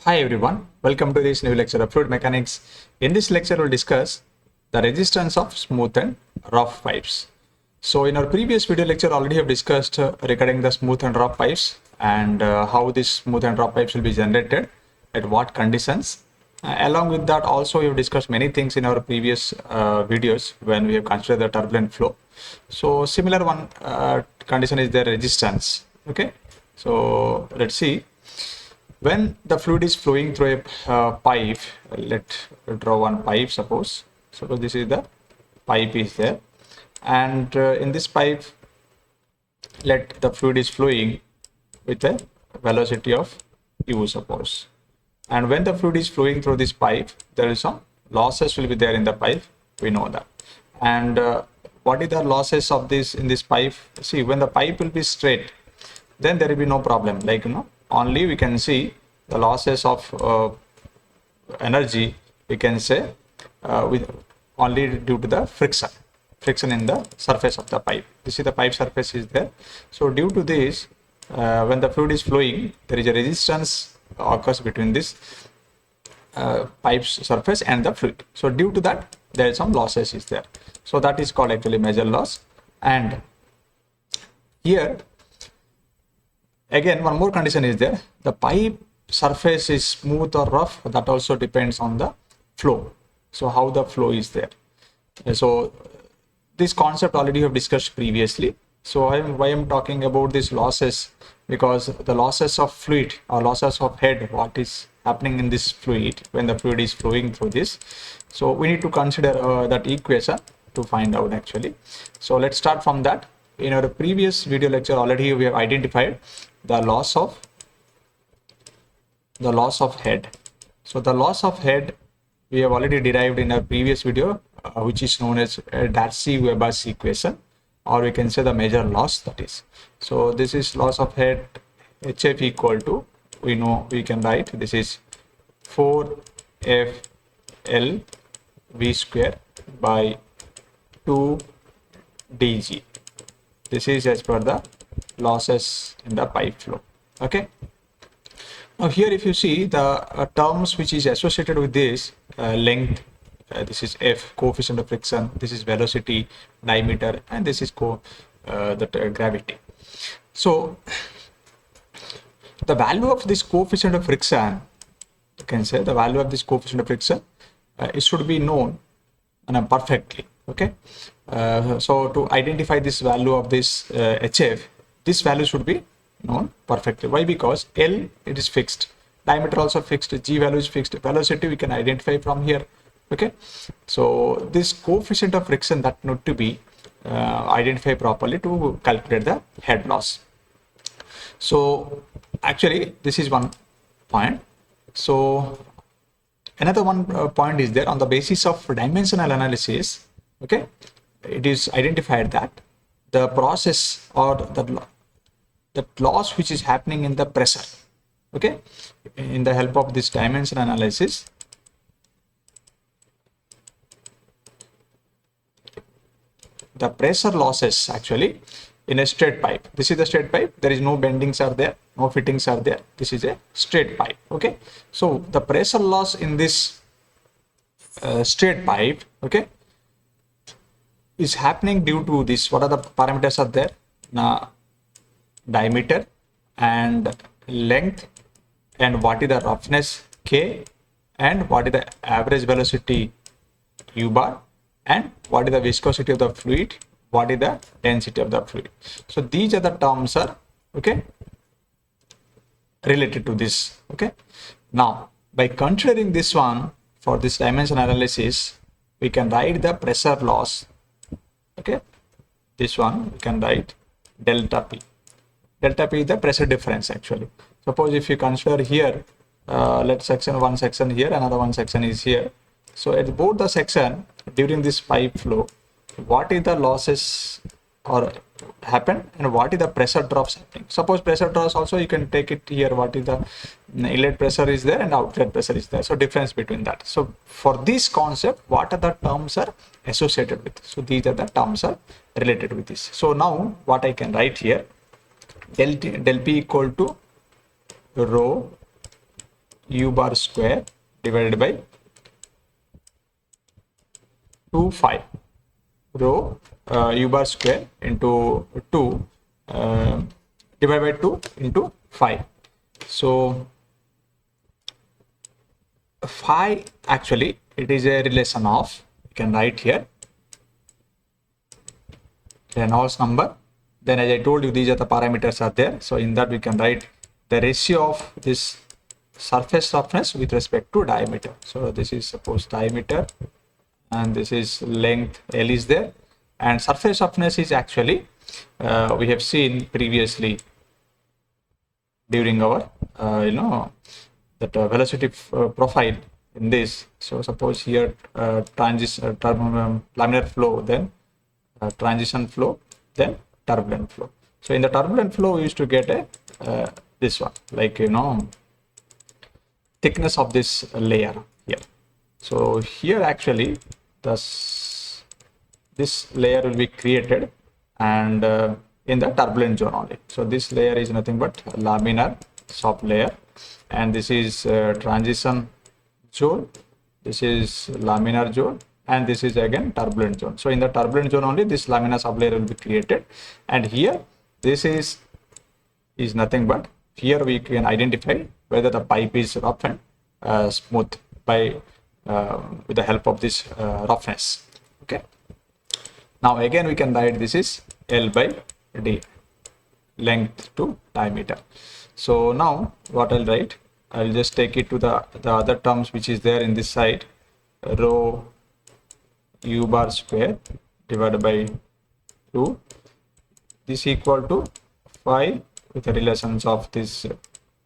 Hi everyone, welcome to this new lecture of fluid mechanics. In this lecture, we'll discuss the resistance of smooth and rough pipes. So in our previous video lecture, already have discussed regarding the smooth and rough pipes and how this smooth and rough pipes will be generated at what conditions. Along with that, also we have discussed many things in our previous videos when we have considered the turbulent flow. So similar one condition is the resistance. Okay, so let's see. When the fluid is flowing through a pipe, let's draw one pipe. Suppose this is the pipe is there, and in this pipe, let the fluid is flowing with a velocity of u. Suppose, and when the fluid is flowing through this pipe, there is some losses will be there in the pipe. We know that, and what is the losses of this in this pipe? See, when the pipe will be straight, then there will be no problem. Like only we can see the losses of energy, we can say with only due to the friction in the surface of the pipe. You see the pipe surface is there. So due to this, when the fluid is flowing, there is a resistance occurs between this pipe's surface and the fluid. So due to that, there is some losses is there. So that is called actually major loss. And here again, one more condition is there. The pipe surface is smooth or rough. That also depends on the flow. So how the flow is there. So this concept already have discussed previously. So why I'm talking about these losses, because the losses of fluid or losses of head, what is happening in this fluid when the fluid is flowing through this. So we need to consider that equation to find out actually. So let's start from that. In our previous video lecture, already we have identified the loss of head. So the loss of head we have already derived in our previous video, which is known as Darcy-Weber's equation, or we can say the major loss, that is. So this is loss of head HF equal to, we can write this is 4FL V square by 2 dg. This is as per the losses in the pipe flow. Okay. Now here, if you see the terms which is associated with this length, this is F, coefficient of friction, this is velocity, diameter, and this is gravity. So the value of this coefficient of friction, you can say the value of this coefficient of friction, it should be known perfectly. Okay. So to identify this value of this HF, this value should be known perfectly. Why? Because L, it is fixed, diameter also fixed, G value is fixed, velocity we can identify from here. Okay. So this coefficient of friction that need to be identified properly to calculate the head loss. So actually this is one point. So another one point is there on the basis of dimensional analysis. Okay, it is identified that the process or the loss which is happening in the pressure, okay, in the help of this dimensional analysis, the pressure losses actually in a straight pipe. This is the straight pipe. There is no bendings are there, no fittings are there. This is a straight pipe. Okay, so the pressure loss in this straight pipe, okay, is happening due to this. What are the parameters are there? Now, diameter and length, and what is the roughness K, and what is the average velocity U bar, and what is the viscosity of the fluid, what is the density of the fluid. So these are the terms are okay related to this. Okay. Now by considering this one for this dimension analysis, we can write the pressure loss. Okay, this one we can write delta P. Delta P is the pressure difference actually. Suppose if you consider here, let's section one section here, another one section is here. So at both the section during this pipe flow, what is the losses or happen and what is the pressure drops happening. Suppose pressure drops also you can take it here, what is the inlet pressure is there and outlet pressure is there. So difference between that. So for this concept, what are the terms are associated with? So these are the terms are related with this. So now what I can write here, del P equal to rho u bar square divided by 2 phi rho u bar square into 2 divided by 2 into phi. So phi actually it is a relation of, you can write here, Reynolds number. Then as I told you, these are the parameters are there. So in that we can write the ratio of this surface roughness with respect to diameter. So this is suppose diameter and this is length L is there, and surface roughness is actually we have seen previously during our that velocity profile in this. So suppose here laminar flow, then transition flow, then turbulent flow. So in the turbulent flow we used to get a this one, like thickness of this layer here. So here actually this layer will be created, and in the turbulent zone only. So this layer is nothing but laminar soft layer, and this is transition zone, this is laminar zone, and this is again turbulent zone. So in the turbulent zone only this laminar sublayer will be created, and here this is nothing but, here we can identify whether the pipe is rough and smooth by with the help of this roughness. Okay, now again we can write this is L by D, length to diameter. So now what I'll write, I'll just take it to the other terms which is there in this side, rho u bar square divided by 2, this equal to phi with the relations of these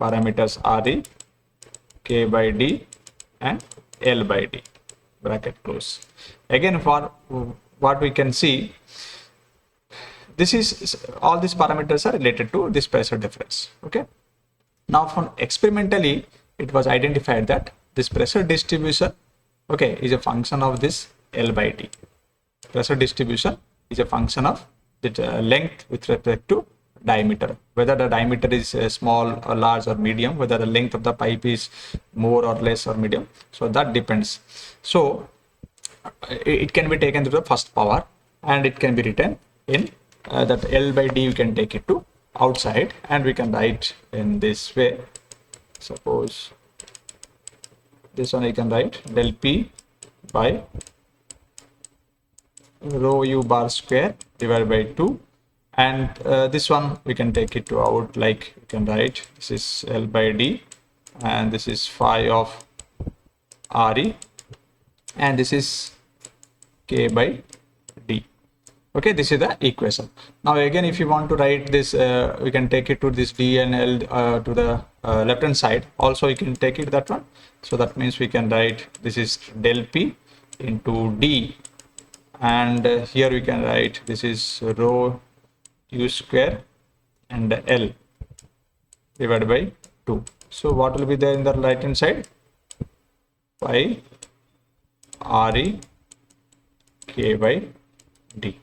parameters Re, K by D and L by D, bracket close. Again, for what we can see, this is all these parameters are related to this pressure difference. Okay, now from experimentally it was identified that this pressure distribution, okay, is a function of this L by D. Pressure distribution is a function of the length with respect to diameter, whether the diameter is small or large or medium, whether the length of the pipe is more or less or medium. So that depends. So it can be taken to the first power, and it can be written in that L by D, you can take it to outside, and we can write in this way. Suppose this one I can write del P by rho u bar square divided by 2, and this one we can take it to out, like you can write this is L by D, and this is phi of Re, and this is K by D. Okay, this is the equation. Now again, if you want to write this, we can take it to this D and L to the left hand side. Also you can take it that one. So that means we can write this is del P into D, and here we can write this is rho u square and L divided by 2. So what will be there in the right hand side? Phi Re K by D,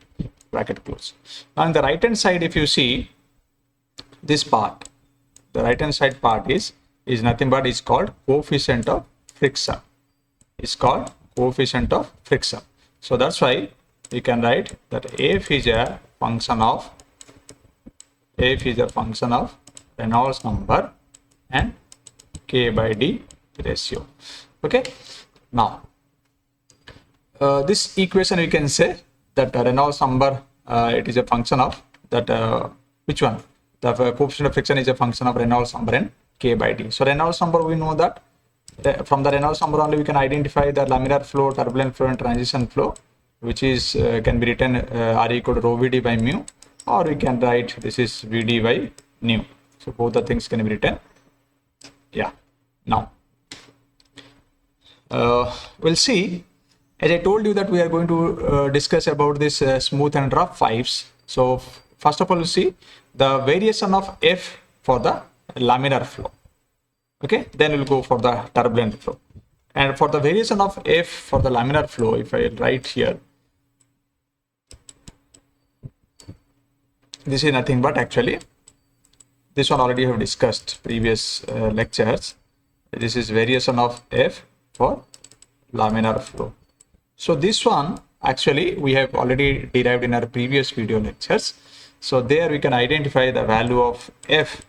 bracket close. Now in the right hand side, if you see this part, the right hand side part is nothing but is called coefficient of friction. It's called coefficient of friction. So that's why we can write that F is a function of Reynolds number and K by D ratio. Okay, now this equation we can say that Reynolds number it is a function of that which one, the coefficient of friction is a function of Reynolds number and K by D. So Reynolds number, we know that from the Reynolds number only we can identify the laminar flow, turbulent flow and transition flow, which is can be written R equal to rho Vd by mu, or we can write this is Vd by nu. So both the things can be written. Yeah, now we'll see, as I told you that we are going to discuss about this smooth and rough pipes. So first of all, we'll see the variation of F for the laminar flow. Okay, then we'll go for the turbulent flow. And for the variation of F for the laminar flow, if I write here, this is nothing but actually, this one already have discussed previous lectures. This is variation of F for laminar flow. So this one actually we have already derived in our previous video lectures. So there we can identify the value of F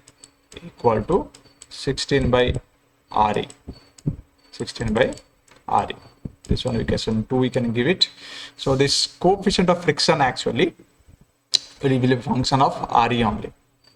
equal to 16 by RE. 16 by RE. This one equation 2 we can give it. So this coefficient of friction actually will be a function of RE only.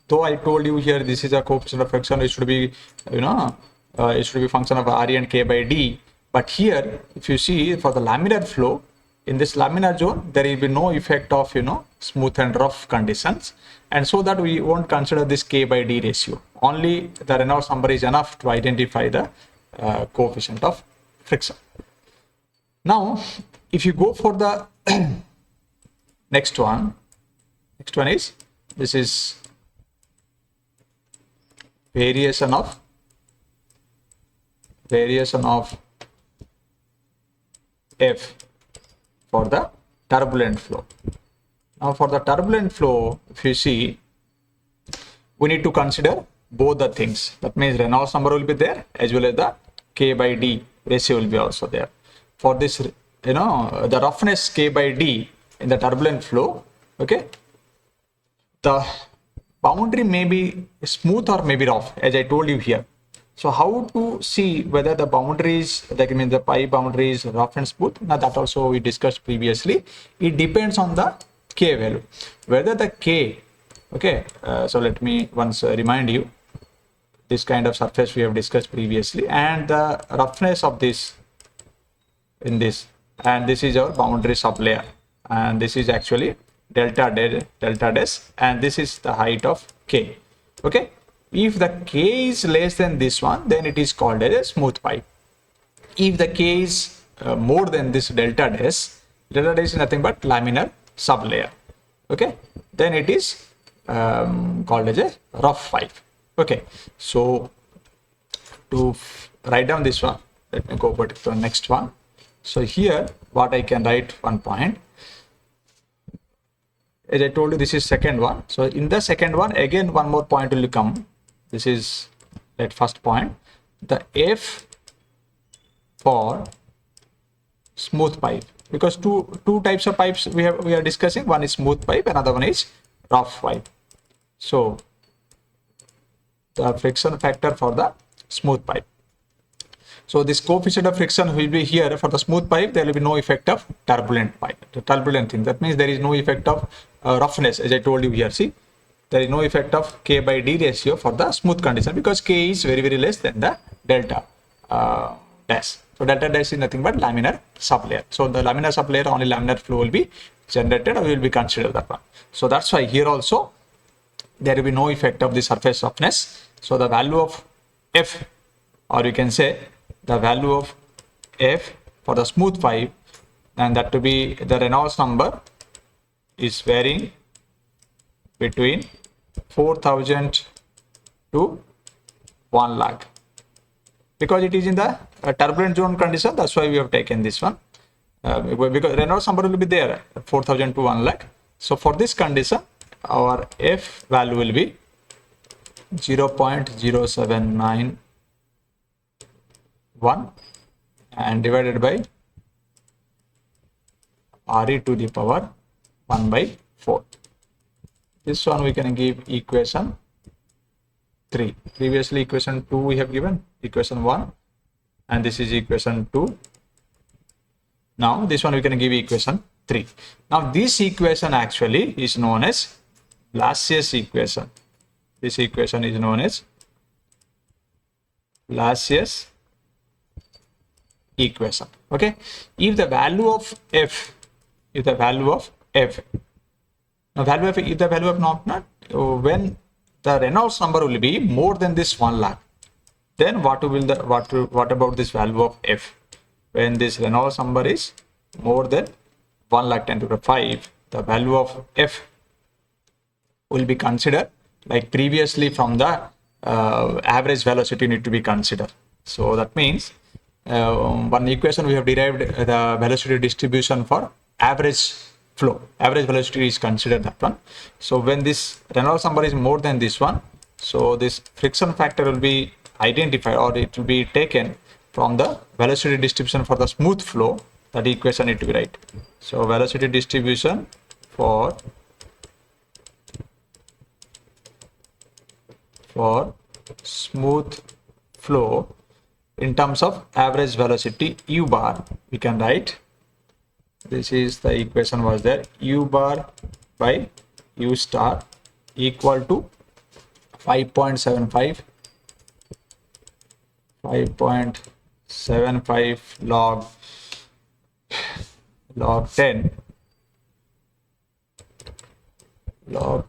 Though I told you here this is a coefficient of friction, it should be, it should be function of RE and K by D. But here, if you see for the laminar flow, in this laminar zone, there will be no effect of, smooth and rough conditions. And so that we won't consider this K by D ratio. Only the Reynolds number is enough to identify the coefficient of friction. Now, if you go for the next one is, this is variation of F for the turbulent flow. Now for the turbulent flow, if you see, we need to consider both the things. That means Reynolds number will be there as well as the K by D ratio will be also there. For this, the roughness K by D in the turbulent flow, okay, the boundary may be smooth or may be rough, as I told you here. So how to see whether the boundaries, that means the pi boundary is rough and smooth? Now that also we discussed previously. It depends on the K value. Whether the K, okay, so let me once remind you, this kind of surface we have discussed previously, and the roughness of this in this, and this is our boundary sublayer, and this is actually delta dash, and this is the height of K. Okay, if the K is less than this one, then it is called as a smooth pipe. If the K is more than this delta dash is nothing but laminar sublayer. Okay, then it is called as a rough pipe. Okay, so to write down this one, let me go over to the next one. So here what I can write, one point, as I told you, this is second one. So in the second one, again one more point will come. This is that first point, the F for smooth pipe, because two types of pipes we are discussing. One is smooth pipe, another one is rough pipe. So the friction factor for the smooth pipe. So this coefficient of friction will be here for the smooth pipe. There will be no effect of turbulent pipe, the turbulent thing. That means there is no effect of roughness, as I told you here. See, there is no effect of K by D ratio for the smooth condition, because K is very less than the delta dash. So delta dash is nothing but laminar sublayer. So the laminar sublayer, only laminar flow will be generated, or will be considered that one. So that's why here also there will be no effect of the surface roughness. So the value of F, or you can say the value of F for the smooth pipe, and that to be the Reynolds number, is varying between 4,000 to 1 lakh, because it is in the turbulent zone condition. That's why we have taken this one, because Reynolds number will be there 4,000 to 1 lakh. So for this condition, our F value will be 0.0791 and divided by RE to the power 1 by 4. This one we can give equation 3. Previously equation 2 we have given, equation 1, and this is equation 2. Now this one we can give equation 3. Now this equation actually is known as Lassius equation. This equation is known as Lassius equation. Okay, if the value of F, if the value of not when the Reynolds number will be more than this 1 lakh, then what about this value of F? When this Reynolds number is more than 1 lakh 10 to the 5, the value of F will be considered like previously from the average velocity need to be considered. So that means one equation we have derived the velocity distribution for average flow. Average velocity is considered that one. So when this Reynolds number is more than this one, so this friction factor will be identified, or it will be taken from the velocity distribution for the smooth flow. That equation need to be right. So velocity distribution for smooth flow in terms of average velocity u bar, we can write, this is the equation was there, u bar by u star equal to 5.75 log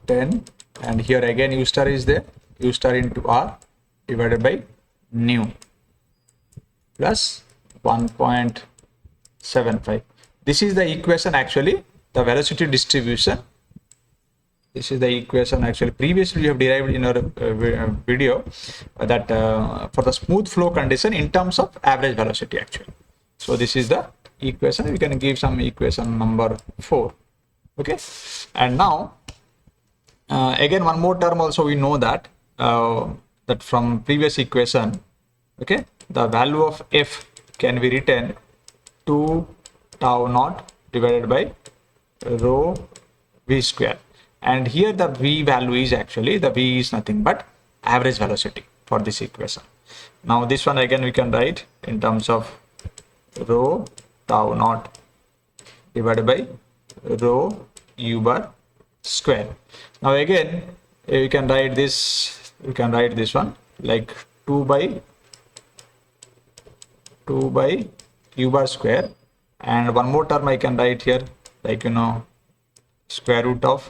10 and here again u star is there, u star into r divided by nu plus 1.75. This is the equation, actually the velocity distribution. This is the equation actually previously we have derived in our video that for the smooth flow condition in terms of average velocity actually. So this is the equation. We can give some equation number 4. Okay, and now again one more term also we know that that from previous equation. Okay, the value of f can be written 2 tau naught divided by rho v square, and here the v value is actually, the v is nothing but average velocity for this equation. Now this one again we can write in terms of rho tau naught divided by rho u bar square. Now again we can write this, one like 2 by u bar square, and one more term I can write here like square root of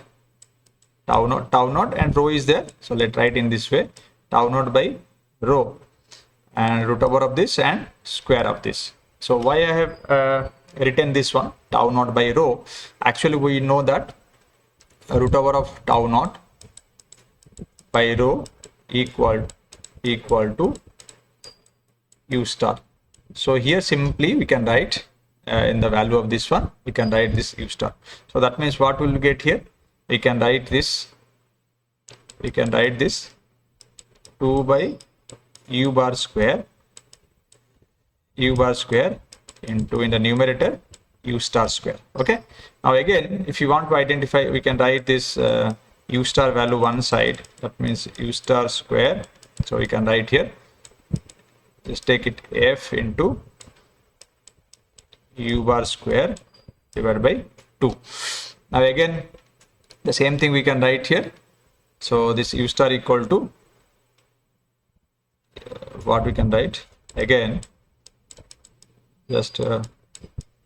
tau naught and rho is there, so let's write in this way, tau naught by rho and root over of this and square of this. So why I have written this one tau naught by rho, actually we know that root over of tau naught by rho equal to u star. So here simply we can write in the value of this one, we can write this u star. So that means what will get here, we can write this 2 by u bar square into, in the numerator, u star square. Okay, now again if you want to identify, we can write this u star value one side, that means u star square. So we can write here, just take it f into u bar square divided by 2. Now again the same thing we can write here. So this u star equal to what we can write again, just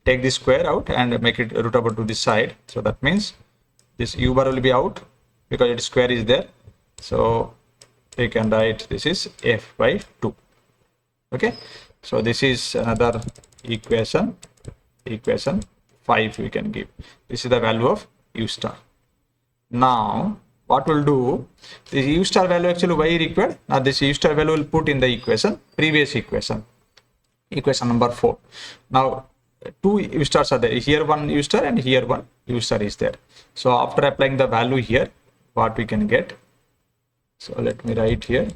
take this square out and make it root over to this side. So that means this u bar will be out because its square is there. So we can write this is f by 2. Okay, so this is another equation 5 we can give. This is the value of u star. Now what we'll do, this u star value actually why required, now this u star value will put in the equation, previous equation number 4. Now 2 u stars are there, here one u star and here one u star is there. So after applying the value here, what we can get, so let me write here,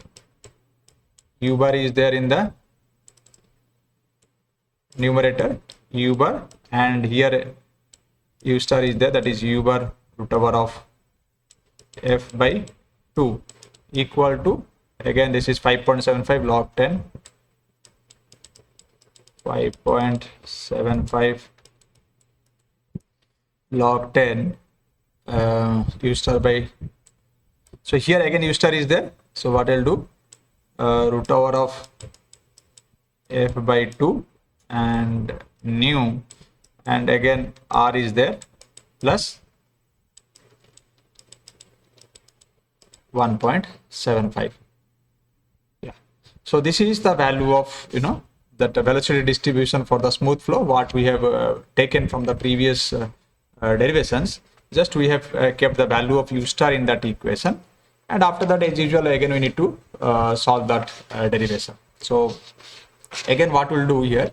u bar is there in the numerator, u bar, and here u star is there, that is u bar root over of f by 2 equal to, again this is 5.75 log 10, 5.75 log 10 u star by, so here again u star is there, so what I'll do, root over of f by 2 and nu, and again r is there plus 1.75. Yeah, so this is the value of that velocity distribution for the smooth flow, what we have taken from the previous derivations. Just we have kept the value of u star in that equation, and after that as usual again we need to solve that derivation. So again what we'll do here,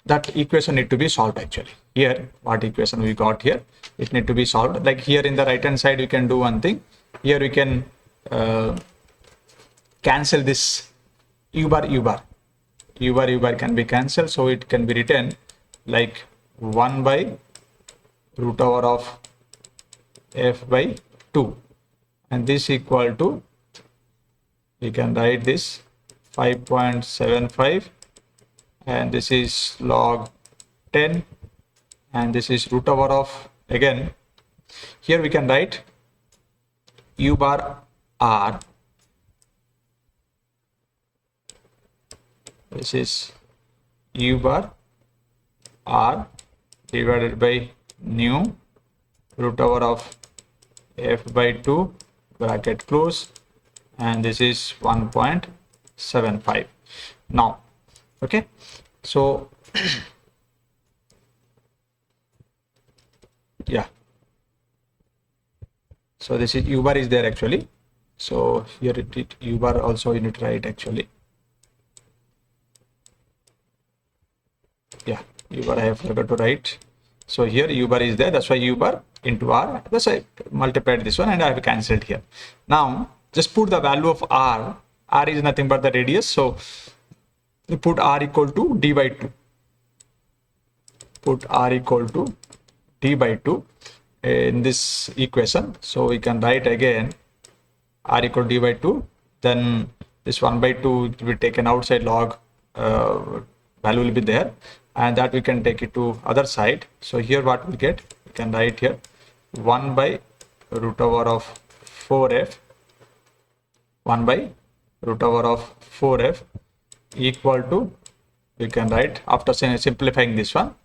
that equation need to be solved actually. Here what equation we got here, it need to be solved. Like here in the right hand side we can do one thing, here we can cancel this u bar can be cancelled, so it can be written like 1 by root over of f by 2, and this equal to, we can write this 5.75, and this is log 10, and this is root over of, again here we can write u bar r, this is u bar r divided by nu root over of f by 2 bracket close, and this is 1.75 now. Okay, so yeah, so this is u bar is there actually, so here it u bar also you need to write actually, yeah, u bar I have forgot to write. So here u bar is there, that's why u bar into r, that's why I multiplied this one and I have cancelled here. Now just put the value of r. R is nothing but the radius, so you put r equal to d by 2. Put r equal to d by 2 in this equation, so we can write again r equal to d by 2, then this 1 by 2 will be taken outside, log value will be there, and that we can take it to other side. So here what we get, we can write here 1 by root over of 4f, 1 by root over of 4f equal to, we can write, after simplifying this one,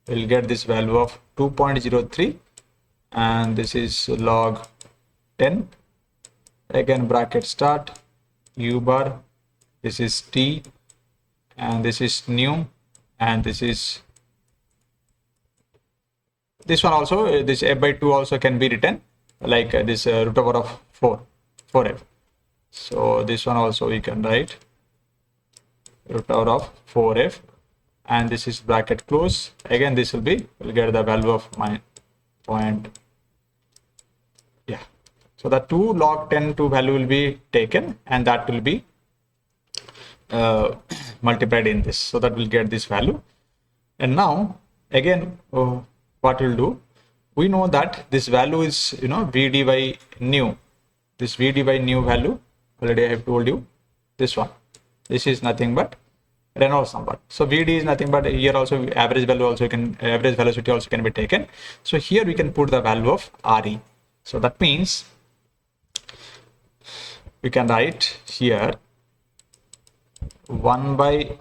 we'll get this value of 2.03, and this is log 10, again bracket start u bar, this is t, and this is nu, and this is this one also, this f by 2 also can be written like this root over of 4f. So this one also we can write root over of 4f, and this is bracket close, again this will be, we'll get the value of my point, yeah. So the 2 log 10 2 value will be taken, and that will be multiplied in this, so that will get this value. And now again what we'll do, we know that this value is, you know, vd by nu, this vd by nu value already I have told you, this one, this is nothing but Reynolds number. So vd is nothing but, here also average value also can, average velocity also can be taken, so here we can put the value of re. So that means we can write here 1 by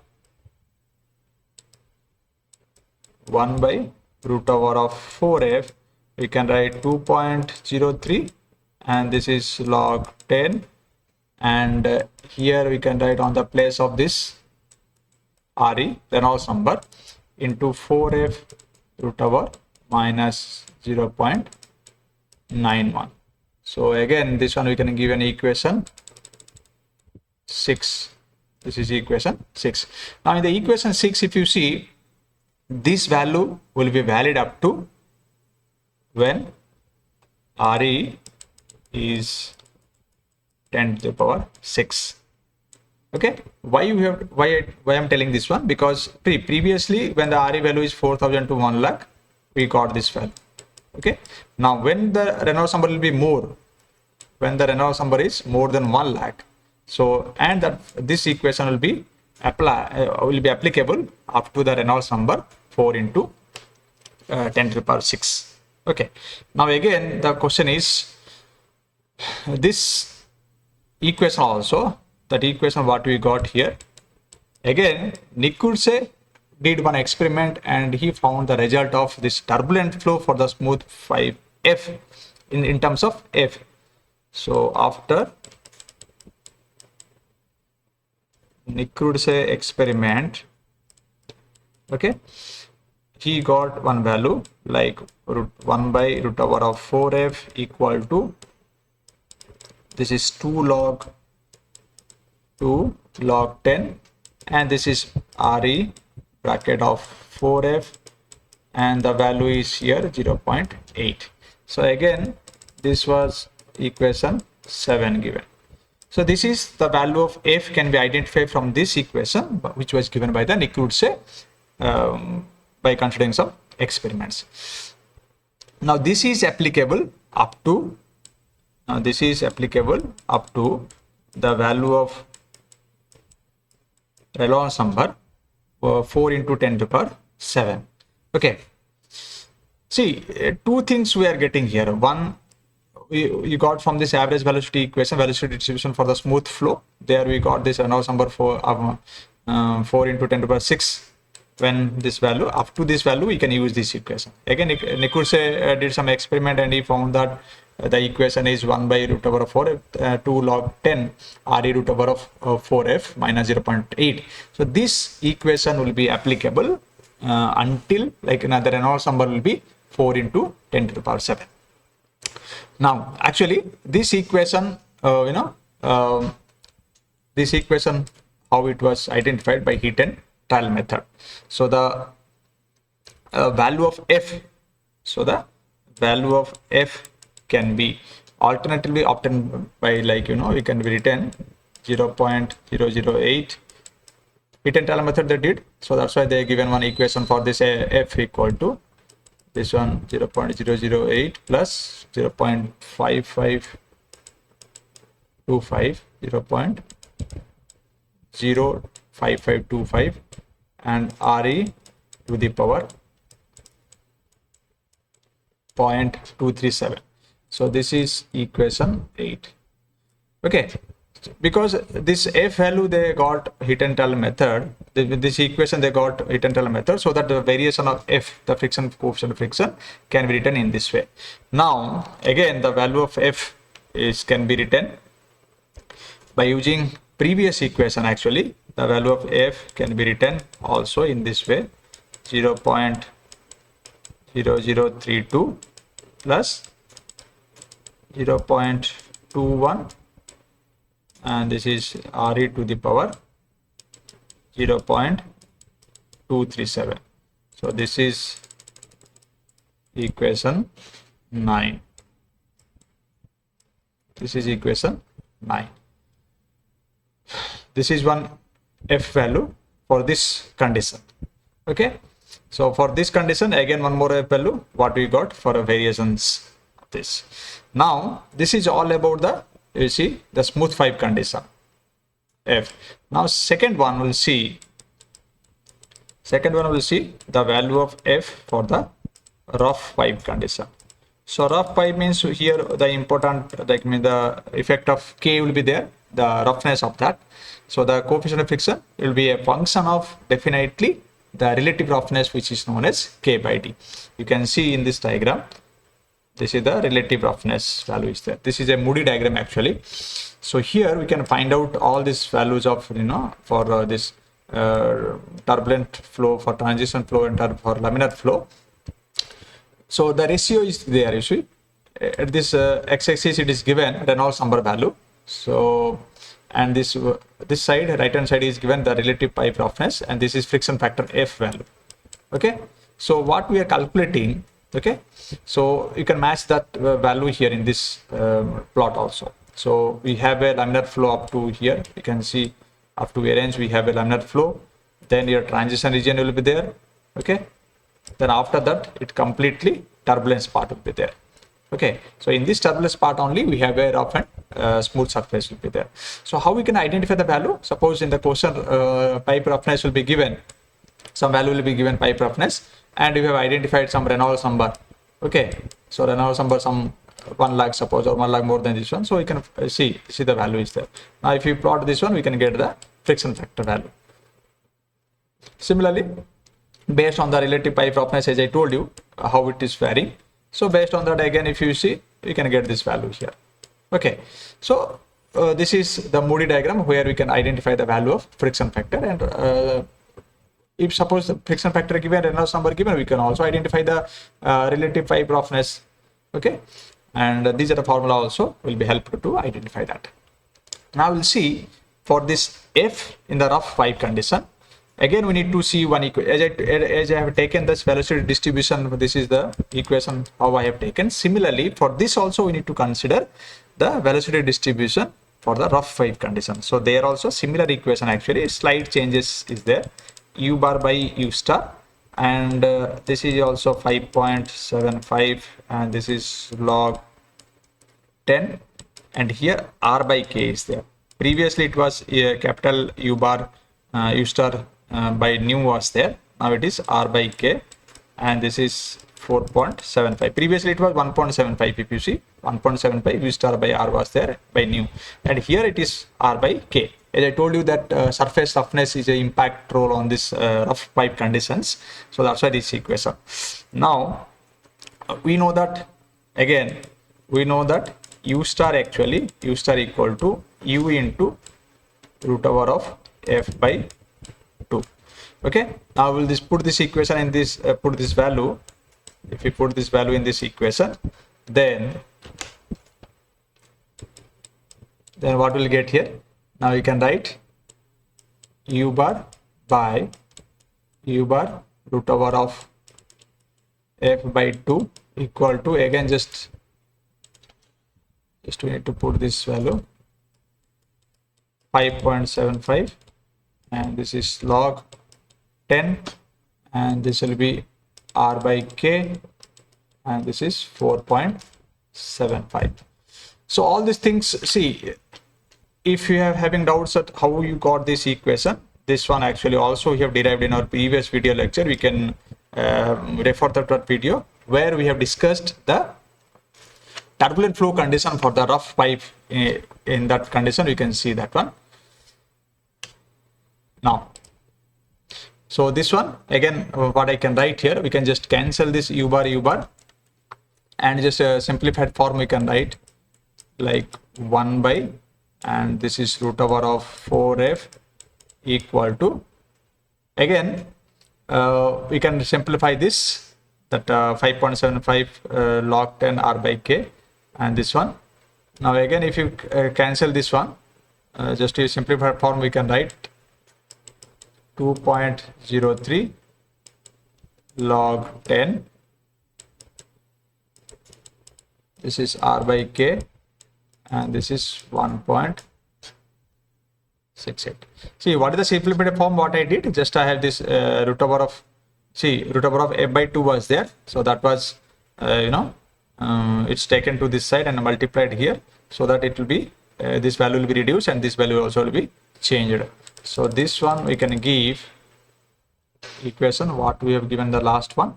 root over of 4f, we can write 2.03, and this is log 10, and here we can write on the place of this re, Reynolds number, into 4f root over minus 0.91. So again this one we can give an equation 6. This is equation 6. Now in the equation 6, if you see, this value will be valid up to when re is 10 to the power 6. Okay, why I'm telling this one, because previously when the re value is 4000 to 1 lakh, we got this value. Okay, now when the Reynolds number will be more, when the Reynolds number is more than 1 lakh, so, and that this equation will be applicable up to the Reynolds number 4 into 10 to the power 6. Okay, now again the question is, this equation also, that equation what we got here, again Nicurse did one experiment and he found the result of this turbulent flow for the smooth 5f in terms of f. So after Nicurse experiment, okay, he got one value like 1 by root over of 4f equal to, this is 2 log 10, and this is re bracket of 4f, and the value is here 0.8. So again this was equation 7 given. So this is the value of f can be identified from this equation, which was given by the Nicurse by considering some experiments. Now this is applicable up to the value of Reynolds number 4 into 10 to the power 7. Okay. See, two things we are getting here. One, you got from this average velocity equation, velocity distribution for the smooth flow. There we got this Reynolds number 4 into 10 to the power 6. When this value, up to this value, we can use this equation. Again, Nicurse did some experiment and he found that the equation is 1 by root over of 4, 2 log 10 Re root over of 4f minus 0.8. So this equation will be applicable until like another Reynolds number will be 4 into 10 to the power 7. Now, actually, this equation, this equation, how it was identified by heat and trial method. So the value of f, can be alternatively obtained by we can be written 0.008. Heat and trial method they did, so that's why they given one equation for this f equal to this one 0.008 plus 0.5525 0.05525 and Re to the power 0.237. So this is equation 8. Okay, because this f value they got heat and trial method, this equation they got heat and trial method, so that the variation of f, the friction coefficient of friction, can be written in this way. Now again, the value of f can be written by using previous equation. Actually, the value of f can be written also in this way, 0.0032 plus 0.21, and this is Re to the power 0.237. So this is equation 9. This is equation 9. This is one f value for this condition. Okay, so for this condition, again one more f value what we got for a variations of this. Now this is all about the, you see, the smooth pipe condition f. Now second one will see the value of f for the rough pipe condition. So rough pipe means here the important, the effect of K will be there, the roughness of that. So the coefficient of friction will be a function of definitely the relative roughness, which is known as K by D. You can see in this diagram, this is the relative roughness value is there. This is a Moody diagram actually. So here we can find out all these values of, for this turbulent flow, for transition flow, and for laminar flow. So the ratio is there, you see. At this x-axis it is given Reynolds number value. So, and this side, right hand side, is given the relative pipe roughness, and this is friction factor f value. Okay, so what we are calculating, okay, so you can match that value here in this plot also. So we have a laminar flow up to here, you can see up to a range we have a laminar flow, then your transition region will be there. Okay, then after that it completely turbulence part will be there. Okay, so in this turbulence part only we have a rough and smooth surface will be there. So how we can identify the value? Suppose in the question pipe roughness will be given, some value will be given pipe roughness, and we have identified some Reynolds number. Okay, so Reynolds number some 1 lakh suppose, or 1 lakh more than this one. So we can see the value is there. Now if you plot this one, we can get the friction factor value. Similarly, based on the relative pipe roughness, as I told you how it is varying. So based on that, again, if you see, you can get this value here. Okay, so this is the Moody diagram where we can identify the value of friction factor, and if suppose the friction factor given, Reynolds number given, we can also identify the relative pipe roughness. Okay, and these are the formula also will be helpful to identify that. Now we'll see for this f in the rough pipe condition. Again, we need to see one equation. As I have taken this velocity distribution, this is the equation how I have taken. Similarly, for this also we need to consider the velocity distribution for the rough pipe condition. So there also similar equation, actually slight changes is there, u bar by u star, and this is also 5.75, and this is log 10, and here r by k is there. Previously it was capital u bar u star by nu was there. Now it is r by k, and this is 4.75. Previously it was 1.75. If you see 1.75 u star by r was there by nu, and here it is r by k. As I told you that surface roughness is an impact role on this rough pipe conditions, so that's why this equation. Now we know that, again we know that u star equal to u into root over of f by 2. Okay, now we'll put this equation in this, put this value. If we put this value in this equation, then what we'll get here? Now you can write u bar by u bar root over of f by 2 equal to, again just we need to put this value 5.75, and this is log 10, and this will be r by k, and this is 4.75. So all these things, see, if you are having doubts at how you got this equation, this one actually also we have derived in our previous video lecture. We can refer to that video where we have discussed the turbulent flow condition for the rough pipe. In that condition, you can see that one. Now, so this one, again, what I can write here, we can just cancel this u bar, and just a simplified form we can write like 1 by, and this is root over of 4f equal to, again we can simplify this, that 5.75 log 10 r by k, and this one. Now again, if you cancel this one, just a simplified form we can write 2.03 log 10, this is r by k, and this is 1.68. See, what is the simplified form? What I did, just I have this root over of, see, root over of f by 2 was there, so that was it's taken to this side and multiplied here, so that it will be this value will be reduced, and this value also will be changed. So this one we can give equation what we have given the last one,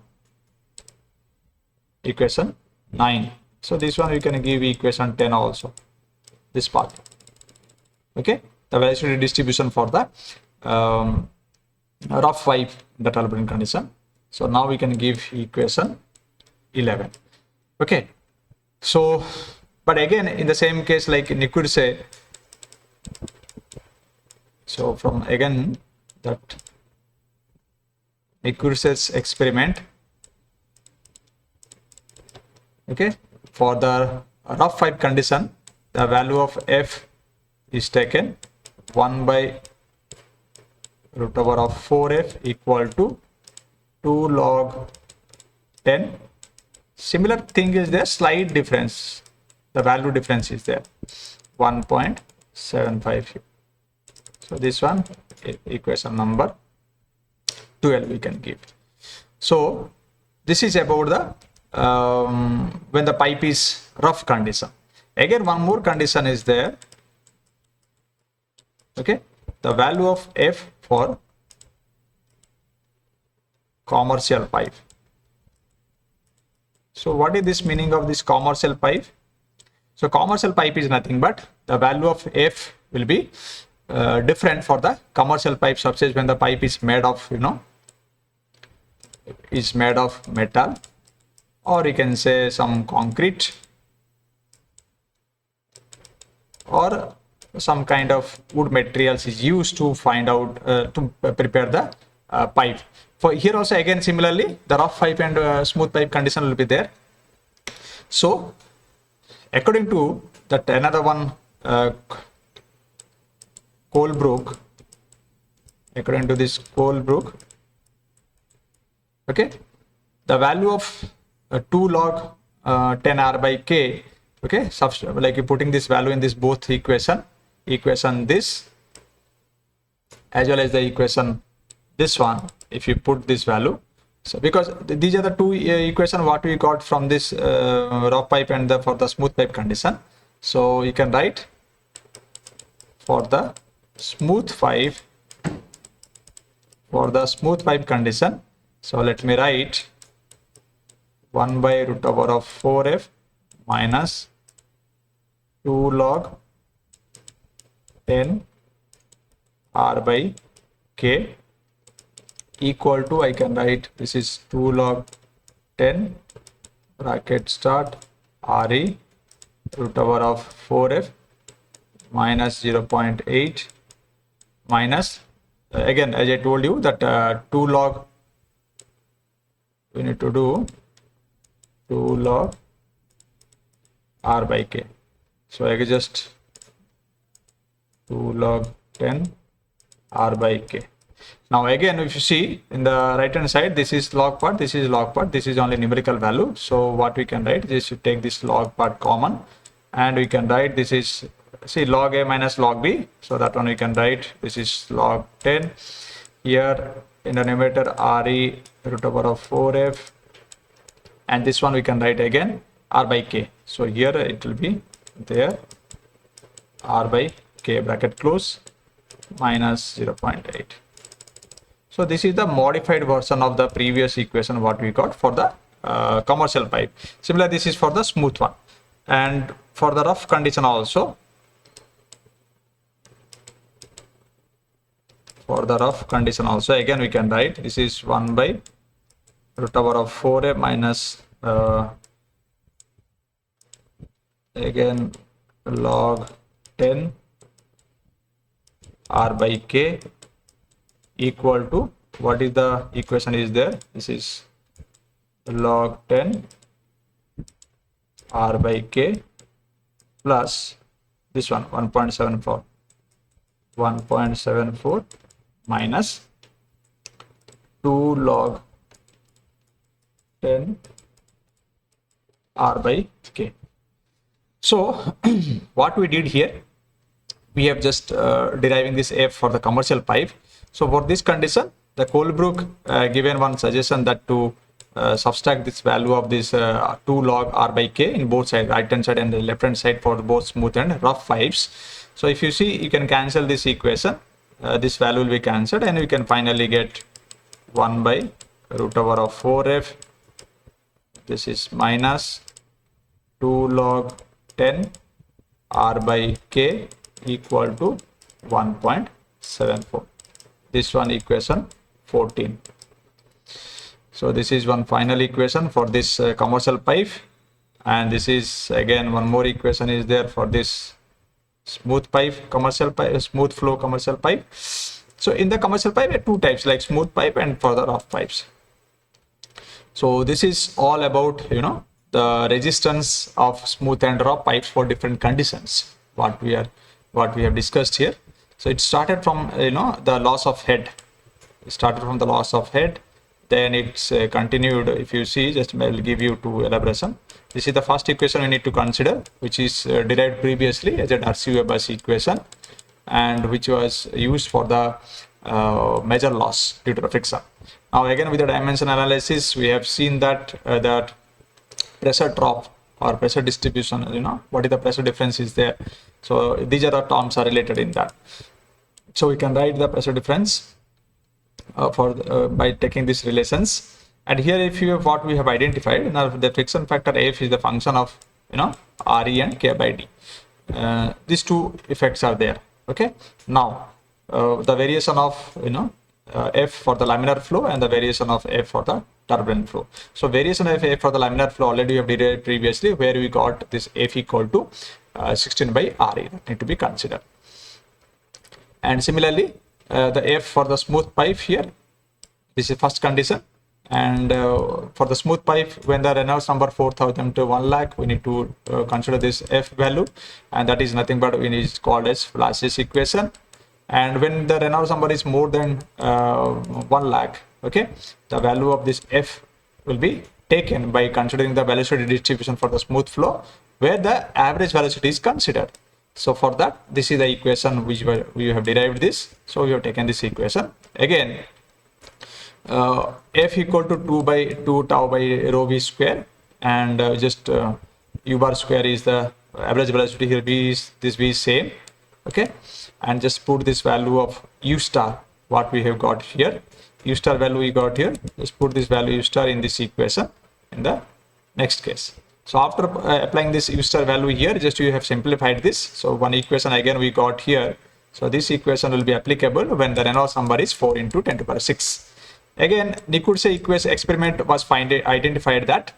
equation 9. So this one we can give equation 10 also, this part. Okay, the velocity distribution for the rough pipe in the turbulent condition. So now we can give equation 11. Okay, so but again in the same case, like you could say, so from again that Nicurse's experiment, okay, for the rough pipe condition, the value of f is taken 1 by root over of 4f equal to 2 log 10. Similar thing is there, slight difference, the value difference is there, 1.75. So this one, equation number 12 we can give. So this is about the when the pipe is rough condition. Again, one more condition is there. Okay, the value of f for commercial pipe. So what is this meaning of this commercial pipe? So commercial pipe is nothing but the value of f will be different for the commercial pipe substage when the pipe is made of, is made of metal, or you can say some concrete, or some kind of wood materials is used to find out to prepare the pipe. For here also again similarly the rough pipe and smooth pipe condition will be there. So according to that another one, Colebrook, according to this Colebrook, okay, the value of 2 log 10 r by k, okay, like you putting this value in this both equation, equation this as well as the equation this one, if you put this value, so because these are the two equation what we got from this rough pipe and for the smooth pipe condition. So you can write for the smooth pipe condition. So let me write 1 by root over of 4f minus 2 log 10 r by k equal to, I can write this is 2 log 10 bracket start re root over of 4f minus 0.8 minus again, as I told you that 2 log, we need to do 2 log r by k. So I can just 2 log 10 r by k. Now again, if you see in the right hand side, this is log part, this is log part, this is only numerical value. So what we can write is, you take this log part common and we can write this is, see, log a minus log b. So that one we can write this is log 10 here in the numerator re root over of 4f, and this one we can write again r by k. So here it will be there r by k bracket close minus 0.8. So this is the modified version of the previous equation what we got for the commercial pipe. Similar, this is for the smooth one, and for the rough condition also. For the rough condition also, again we can write this is 1 by root over of 4a minus again log 10 r by k equal to, what is the equation is there, this is log 10 r by k plus this one 1.74 minus 2 log 10 r by k. So what we did here, we have just deriving this f for the commercial pipe. So for this condition, the Colebrook given one suggestion that to subtract this value of this 2 log r by k in both sides, right hand side and the left hand side, for both smooth and rough pipes. So if you see, you can cancel this equation, this value will be cancelled, and we can finally get 1 by root over of 4f, this is minus 2 log 10 r by k equal to 1.74. This one equation 14. So this is one final equation for this commercial pipe, and this is again one more equation is there for this smooth pipe commercial pipe, smooth flow commercial pipe. So in the commercial pipe, there are two types, like smooth pipe and for the rough pipes. So this is all about, you know, the resistance of smooth and rough pipes for different conditions, what we have discussed here. So it started from, you know, the loss of head. It started from the loss of head, then it's continued. If you see, just I will give you two elaboration. This is the first equation we need to consider, which is derived previously as a Darcy-Weber's equation, and which was used for the major loss due to the friction. Now again, with the dimension analysis, we have seen that that pressure drop or pressure distribution, you know, what is the pressure difference is there. So these are the terms are related in that. So we can write the pressure difference by taking these relations. And here, if you have what we have identified, now the friction factor F is the function of, you know, Re and K by D. These two effects are there. Okay. Now the variation of, you know, F for the laminar flow and the variation of F for the turbulent flow. So variation of F for the laminar flow already we have derived previously, where we got this F equal to 16 by Re, that need to be considered. And similarly, the F for the smooth pipe here, this is first condition. And for the smooth pipe, when the Reynolds number 4000 to 1 lakh, we need to consider this F value, and that is nothing but is called as Flassius equation. And when the Reynolds number is more than 1 lakh, okay, the value of this F will be taken by considering the velocity distribution for the smooth flow, where the average velocity is considered. So for that, this is the equation which we have derived this. So we have taken this equation. Again, f equal to 2 by 2 tau by rho v square, and u bar square is the average velocity. Here v is this v is same, okay, and just put this value of u star what we have got here. U star value we got here. Just put this value u star in this equation in the next case. So after applying this u star value here, just you have simplified this. So one equation again we got here. So this equation will be applicable when the Reynolds number is 4 into 10 to the power 6. Again, Nikodse equation experiment was identified that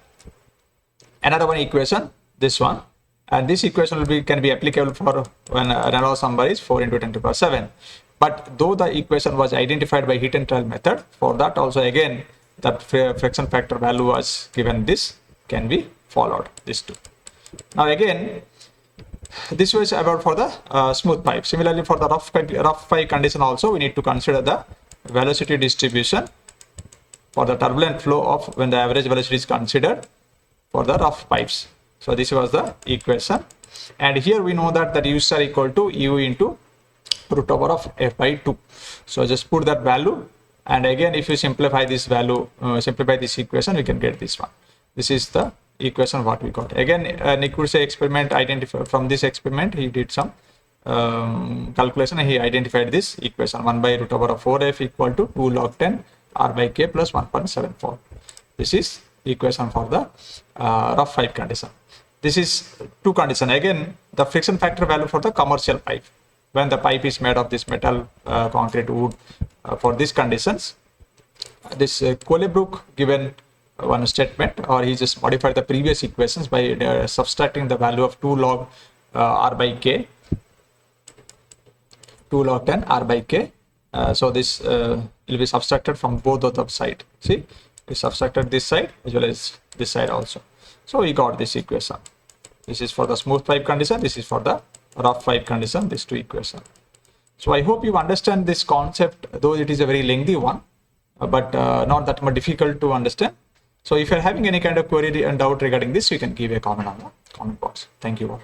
another one equation, this one, and this equation will be can be applicable for when Reynolds number is 4 into 10 to the power 7. But though the equation was identified by heat and trial method, for that also again that friction factor value was given, this can be followed, this too. Now again, this was about for the smooth pipe. Similarly, for the rough pipe condition also, we need to consider the velocity distribution for the turbulent flow of when the average velocity is considered for the rough pipes. So this was the equation, and here we know that the u star equal to u into root over of f by 2. So just put that value, and again if you simplify this value, simplify this equation, we can get this one. This is the equation what we got. Again, Nikodse experiment identified from this experiment, he did some calculation, and he identified this equation 1 by root over of 4f equal to 2 log 10 r by k plus 1.74. This is equation for the rough pipe condition. This is two condition. Again, the friction factor value for the commercial pipe, when the pipe is made of this metal, concrete, wood, for these conditions, this Colebrook given one statement, or he just modified the previous equations by subtracting the value of 2 log r by k, 2 log 10 r by k. So this will be subtracted from both of the side. See, we subtracted this side as well as this side also. So we got this equation. This is for the smooth pipe condition. This is for the rough pipe condition. These two equations. So I hope you understand this concept, though it is a very lengthy one, but not that much difficult to understand. So if you're having any kind of query and doubt regarding this, you can give a comment on the comment box. Thank you all.